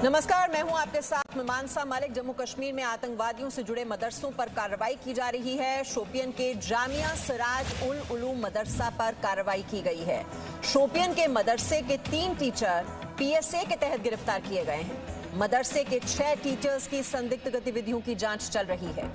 नमस्कार, मैं हूं आपके साथ मीमांसा मलिक। जम्मू कश्मीर में आतंकवादियों से जुड़े मदरसों पर कार्रवाई की जा रही है। शोपियन के जामिया सिराज उल उलूम मदरसा पर कार्रवाई की गई है। शोपियन के मदरसे के 3 टीचर PSA के तहत गिरफ्तार किए गए हैं। मदरसे के 6 टीचर्स की संदिग्ध गतिविधियों की जांच चल रही है।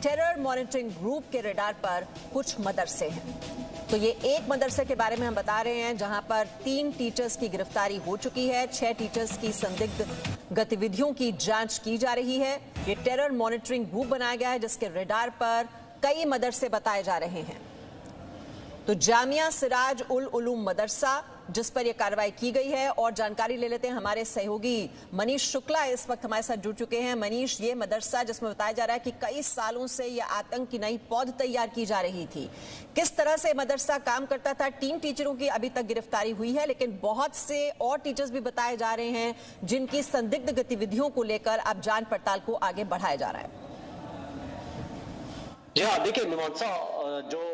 टेरर मॉनिटरिंग ग्रुप के रडार पर कुछ मदरसे हैं। तो ये एक मदरसे के बारे में हम बता रहे हैं जहां पर 3 टीचर्स की गिरफ्तारी हो चुकी है। 6 टीचर्स की संदिग्ध गतिविधियों की जांच की जा रही है। ये टेरर मॉनिटरिंग ग्रुप बनाया गया है जिसके रडार पर कई मदरसे बताए जा रहे हैं। तो जामिया सिराज उल उलूम मदरसा जिस पर यह कार्रवाई की गई है, और जानकारी ले लेते हैं। हमारे सहयोगी मनीष शुक्ला इस वक्त हमारे साथ जुड़ चुके हैं। मनीष, ये मदरसा जिसमें बताया जा रहा है कि कई सालों से यह आतंक की नई पौध तैयार की जा रही थी, किस तरह से मदरसा काम करता था? 3 टीचरों की अभी तक गिरफ्तारी हुई है, लेकिन बहुत से और टीचर्स भी बताए जा रहे हैं जिनकी संदिग्ध गतिविधियों को लेकर अब जांच पड़ताल को आगे बढ़ाया जा रहा है। जी हाँ, देखिए मीमांसा, जो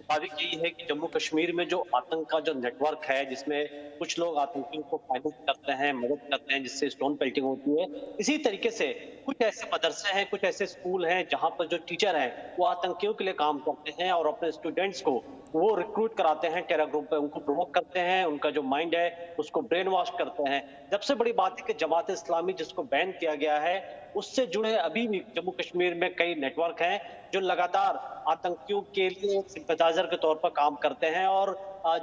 मुताबिक यही है कि जम्मू कश्मीर में जो आतंक का जो नेटवर्क है, जिसमें कुछ लोग आतंकियों को फाइनेंस करते हैं, मदद करते हैं, जिससे स्टोन पेल्टिंग होती है, इसी तरीके से कुछ ऐसे मदरसे हैं, कुछ ऐसे स्कूल हैं जहां पर जो टीचर हैं वो आतंकियों के लिए काम करते हैं और अपने स्टूडेंट्स को वो रिक्रूट कराते हैं टेरर ग्रुप पे, उनको प्रोवोक करते हैं, उनका जो माइंड है उसको ब्रेन वॉश करते हैं। सबसे बड़ी बात है कि जमात इस्लामी जिसको बैन किया गया है, उससे जुड़े अभी भी जम्मू कश्मीर में कई नेटवर्क हैं जो लगातार आतंकियों के लिए सिंपैथाइजर के तौर पर काम करते हैं। और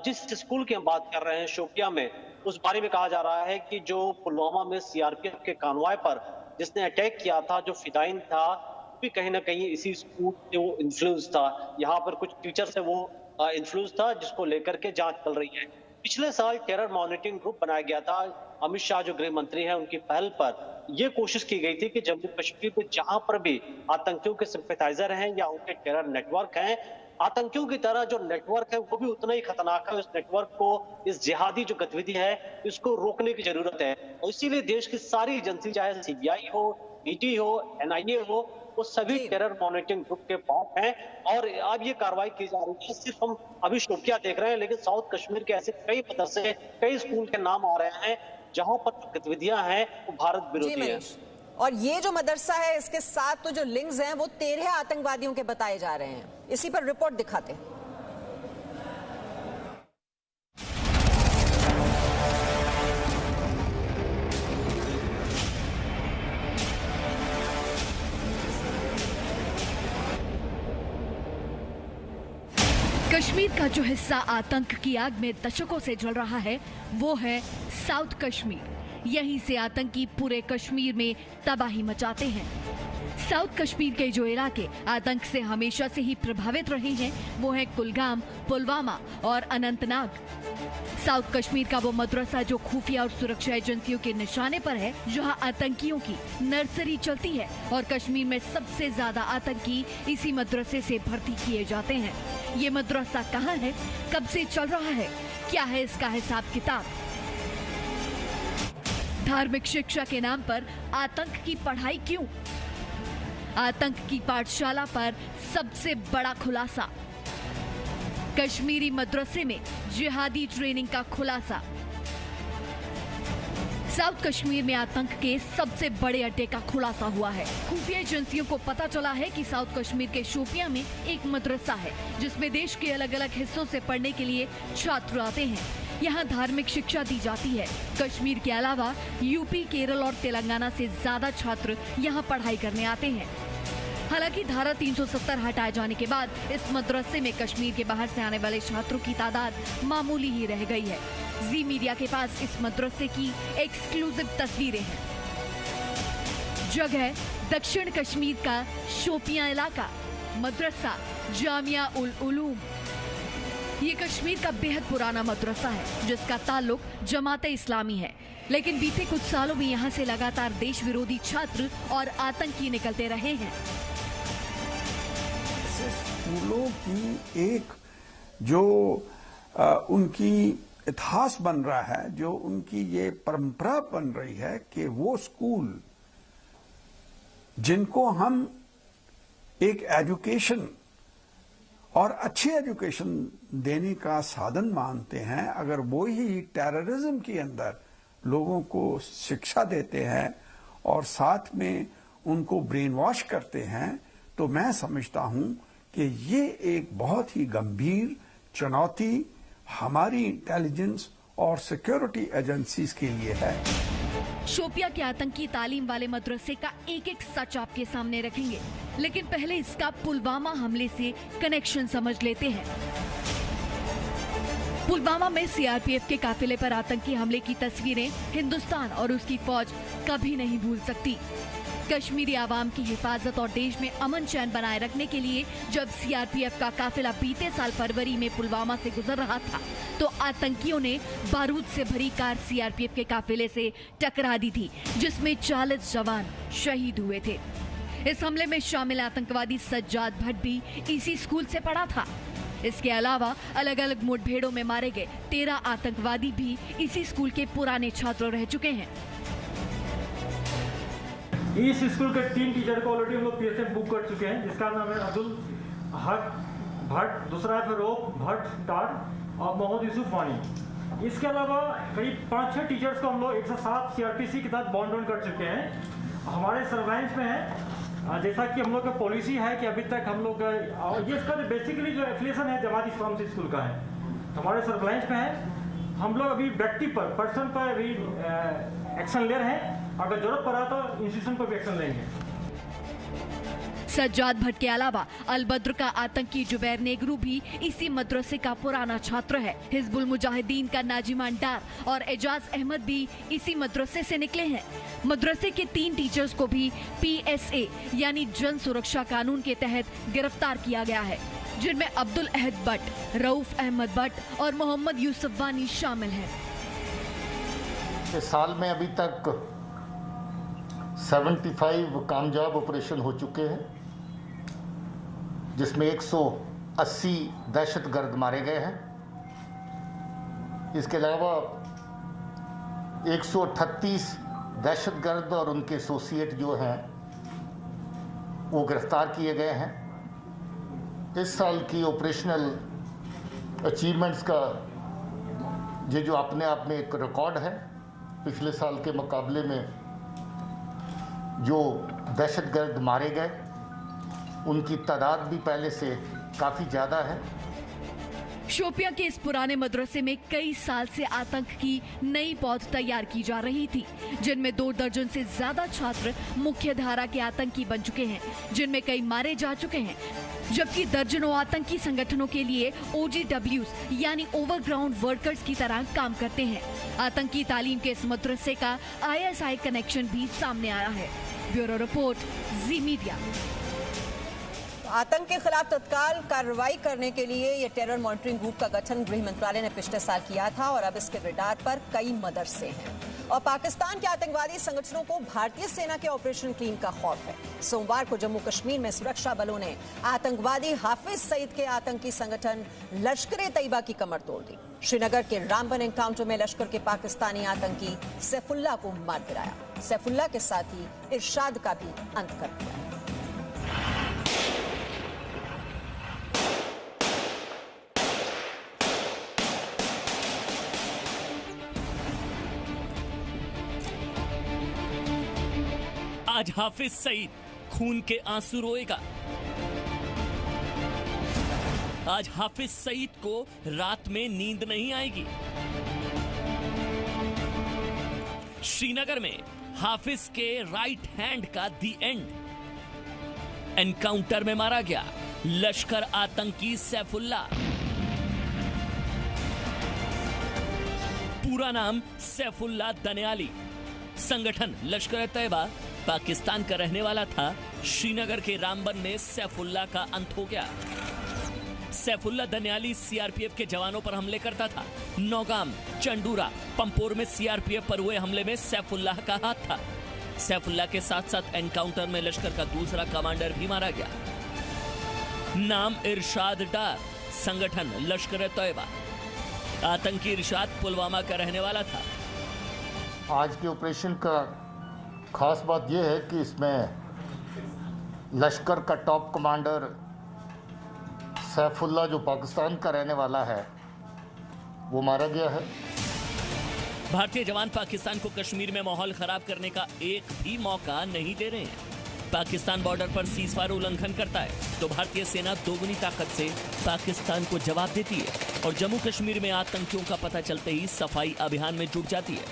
जिस स्कूल की हम बात कर रहे हैं शोपिया में, उस बारे में कहा जा रहा है कि जो पुलवामा में CRPF के कानवाय पर जिसने अटैक किया था, जो फिदाइन था, भी कहीं ना कहीं इसी स्कूल से वो इन्फ्लुएंस था। यहाँ पर कुछ टीचर से वो इन्फ्लुएंस था, जिसको लेकर के जांच चल रही है। पिछले साल टेरर मॉनिटरिंग ग्रुप बनाया गया था। अमित शाह जो गृह मंत्री हैं, उनकी पहल पर यह कोशिश की गई थी कि जम्मू कश्मीर में जहां पर भी आतंकियों के सिंपैथाइजर हैं या उनके टेरर नेटवर्क हैं, आतंकियों की तरह जो नेटवर्क है वो भी उतना ही खतरनाक है। उस नेटवर्क को, इस जिहादी जो गतिविधि है, इसको रोकने की जरूरत है। और इसीलिए देश की सारी एजेंसी, चाहे CBI हो, ED हो, NIA हो, वो सभी टेरर मॉनिटरिंग ग्रुप के पास हैं। और अब ये कार्रवाई की जा रही है। सिर्फ हम अभी शोपिया देख रहे हैं, लेकिन साउथ कश्मीर के ऐसे कई मदरसे, कई स्कूल के नाम आ रहे हैं जहां पर गतिविधियां हैं वो भारत विरोधी हैं। और ये जो मदरसा है, इसके साथ तो जो लिंक्स हैं वो 13 आतंकवादियों के बताए जा रहे हैं। इसी पर रिपोर्ट दिखाते हैं। कश्मीर का जो हिस्सा आतंक की आग में दशकों से जल रहा है वो है साउथ कश्मीर। यहीं से आतंकी पूरे कश्मीर में तबाही मचाते हैं। साउथ कश्मीर के जो इलाके आतंक से हमेशा से ही प्रभावित रहे हैं वो है कुलगाम, पुलवामा और अनंतनाग। साउथ कश्मीर का वो मदरसा जो खुफिया और सुरक्षा एजेंसियों के निशाने पर है, जहां आतंकियों की नर्सरी चलती है और कश्मीर में सबसे ज्यादा आतंकी इसी मदरसे से भर्ती किए जाते हैं। ये मदरसा कहाँ है, कब से चल रहा है, क्या है इसका हिसाब किताब? धार्मिक शिक्षा के नाम पर आतंक की पढ़ाई क्यों? आतंक की पाठशाला पर सबसे बड़ा खुलासा। कश्मीरी मदरसे में जिहादी ट्रेनिंग का खुलासा। साउथ कश्मीर में आतंक के सबसे बड़े अड्डे का खुलासा हुआ है। खुफिया एजेंसियों को पता चला है कि साउथ कश्मीर के शोपिया में एक मदरसा है जिसमें देश के अलग अलग हिस्सों से पढ़ने के लिए छात्र आते हैं। यहाँ धार्मिक शिक्षा दी जाती है। कश्मीर के अलावा यूपी, केरल और तेलंगाना से ज्यादा छात्र यहाँ पढ़ाई करने आते हैं। हालांकि धारा 370 हटाए जाने के बाद इस मदरसे में कश्मीर के बाहर से आने वाले छात्रों की तादाद मामूली ही रह गई है। जी मीडिया के पास इस मदरसे की एक्सक्लूसिव तस्वीरें हैं। जगह दक्षिण कश्मीर का शोपिया इलाका, मदरसा जामिया उल उलूम। ये कश्मीर का बेहद पुराना मदरसा है जिसका ताल्लुक जमाते इस्लामी है, लेकिन बीते कुछ सालों में यहाँ से लगातार देश विरोधी छात्र और आतंकी निकलते रहे हैं। स्कूलों की एक जो उनकी इतिहास बन रहा है, जो उनकी ये परंपरा बन रही है कि वो स्कूल जिनको हम एक एजुकेशन और अच्छी एजुकेशन देने का साधन मानते हैं, अगर वो ही टेररिज्म के अंदर लोगों को शिक्षा देते हैं और साथ में उनको ब्रेन वॉश करते हैं, तो मैं समझता हूं कि ये एक बहुत ही गंभीर चुनौती हमारी इंटेलिजेंस और सिक्योरिटी एजेंसीज के लिए है। शोपिया के आतंकी तालीम वाले मदरसे का एक एक सच आपके सामने रखेंगे, लेकिन पहले इसका पुलवामा हमले से कनेक्शन समझ लेते हैं। पुलवामा में सीआरपीएफ के काफिले पर आतंकी हमले की तस्वीरें हिंदुस्तान और उसकी फौज कभी नहीं भूल सकती। कश्मीरी आवाम की हिफाजत और देश में अमन चैन बनाए रखने के लिए जब सीआरपीएफ का काफिला बीते साल फरवरी में पुलवामा से गुजर रहा था, तो आतंकियों ने बारूद से भरी कार सीआरपीएफ के काफिले से टकरा दी थी, जिसमें 40 जवान शहीद हुए थे। इस हमले में शामिल आतंकवादी सज्जाद भट्ट भी इसी स्कूल से पढ़ा था। इसके अलावा अलग अलग मुठभेड़ों में मारे गए 13 आतंकवादी भी इसी स्कूल के पुराने छात्र रह चुके हैं। इस स्कूल के 3 टीचर को ऑलरेडी हम लोग पीएसएफ बुक कर चुके हैं, जिसका नाम है अब्दुल हक भट्ट, दूसरा है फिरोज भट्ट डार और मोहम्मद यूसुफ वानी। इसके अलावा करीब 5-6 टीचर्स को हम लोग 107 सीआरपीसी के तहत बॉन्ड कर चुके हैं, हमारे सर्वेलेंस में है। जैसा कि हम लोग का पॉलिसी है कि अभी तक हम लोग ये इसका बेसिकली जो एफिलिएशन है जमात इस्लाम से स्कूल का है, हमारे सर्वेलेंस में है। हम लोग अभी व्यक्ति पर पर्सन पर अभी एक्शन ले रहे हैं, अगर जरूरत पड़ा तो इंस्टीट्यूशन पर भी एक्शन लेंगे। सज्जाद भट्ट के अलावा अलबद्र का आतंकी जुबैर नेगरू भी इसी मदरसे का पुराना छात्र है। हिजबुल मुजाहिदीन का नाजिमान डार और एजाज अहमद भी इसी मदरसे से निकले हैं। मदरसे के 3 टीचर्स को भी PSA यानी जन सुरक्षा कानून के तहत गिरफ्तार किया गया है, जिनमें अब्दुल अहद भट्ट, रऊफ अहमद भट्ट और मोहम्मद यूसुफ वानी शामिल हैं। इस साल में अभी तक 75 कामयाब ऑपरेशन हो चुके हैं, जिसमें 180 दहशतगर्द मारे गए हैं। इसके अलावा 138 दहशतगर्द और उनके एसोसिएट जो हैं वो गिरफ्तार किए गए हैं। इस साल की ऑपरेशनल अचीवमेंट्स का ये जो अपने आप में एक रिकॉर्ड है। पिछले साल के मुकाबले में जो दहशतगर्द मारे गए उनकी तादाद भी पहले से काफ़ी ज़्यादा है। शोपिया के इस पुराने मदरसे में कई साल से आतंक की नई पौध तैयार की जा रही थी, जिनमें 2 दर्जन से ज्यादा छात्र मुख्य धारा के आतंकी बन चुके हैं, जिनमें कई मारे जा चुके हैं, जबकि दर्जनों आतंकी संगठनों के लिए OGWs यानी ओवरग्राउंड वर्कर्स की तरह काम करते हैं। आतंकी तालीम के इस मदरसे का ISI कनेक्शन भी सामने आया है। ब्यूरो रिपोर्ट, जी मीडिया। आतंक के खिलाफ तत्काल कार्रवाई करने के लिए यह टेरर मॉनिटरिंग ग्रुप का गठन गृह मंत्रालय ने पिछले साल किया था और अब इसके रडार पर कई मदरसे हैं और पाकिस्तान के आतंकवादी संगठनों को भारतीय सेना के ऑपरेशन क्लीन का खौफ है। सोमवार को जम्मू कश्मीर में सुरक्षा बलों ने आतंकवादी हाफिज सईद के आतंकी संगठन लश्कर-ए-तैयबा की कमर तोड़ दी। श्रीनगर के रामबन एनकाउंटर में लश्कर के पाकिस्तानी आतंकी सैफुल्लाह को मार गिराया। सैफुल्लाह के साथ ही इरशाद का भी अंत कर दिया। आज हाफिज सईद खून के आंसू रोएगा। आज हाफिज सईद को रात में नींद नहीं आएगी। श्रीनगर में हाफिज के राइट हैंड का दी एंड एनकाउंटर में मारा गया लश्कर आतंकी सैफुल्लाह। पूरा नाम सैफुल्लाह दनियाली। संगठन लश्कर-ए-तैयबा पाकिस्तान का रहने वाला था। श्रीनगर के रामबन में सैफुल्लाह का अंत हो गया। सैफुल्लाह दनियाली सीआरपीएफ के जवानों पर हमले करता था। नौगाम, चंडूरा, पंपोर में सीआरपीएफ पर हुए हमले में सैफुल्लाह का हाथ था। सैफुल्लाह के साथ साथ एनकाउंटर में लश्कर का दूसरा कमांडर भी मारा गया। नाम इरशाद डार, संगठन लश्कर-ए-तैयबा। आतंकी इरशाद पुलवामा का रहने वाला था। आज के ऑपरेशन का खास बात यह है कि इसमें लश्कर का टॉप कमांडर सैफुल्लाह जो पाकिस्तान का रहने वाला है वो मारा गया है। भारतीय जवान पाकिस्तान को कश्मीर में माहौल खराब करने का एक भी मौका नहीं दे रहे हैं। पाकिस्तान बॉर्डर पर सीजफायर उल्लंघन करता है तो भारतीय सेना दोगुनी ताकत से पाकिस्तान को जवाब देती है और जम्मू कश्मीर में आतंकियों का पता चलते ही सफाई अभियान में जुट जाती है।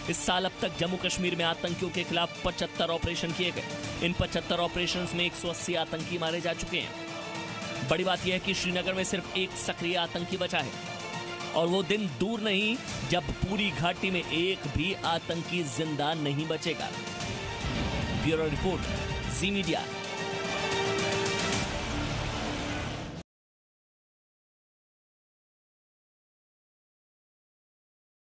इस साल अब तक जम्मू कश्मीर में आतंकियों के खिलाफ 75 ऑपरेशन किए गए। इन 75 ऑपरेशंस में 180 आतंकी मारे जा चुके हैं। बड़ी बात यह है कि श्रीनगर में सिर्फ एक सक्रिय आतंकी बचा है और वो दिन दूर नहीं जब पूरी घाटी में एक भी आतंकी जिंदा नहीं बचेगा। ब्यूरो रिपोर्ट, जी मीडिया।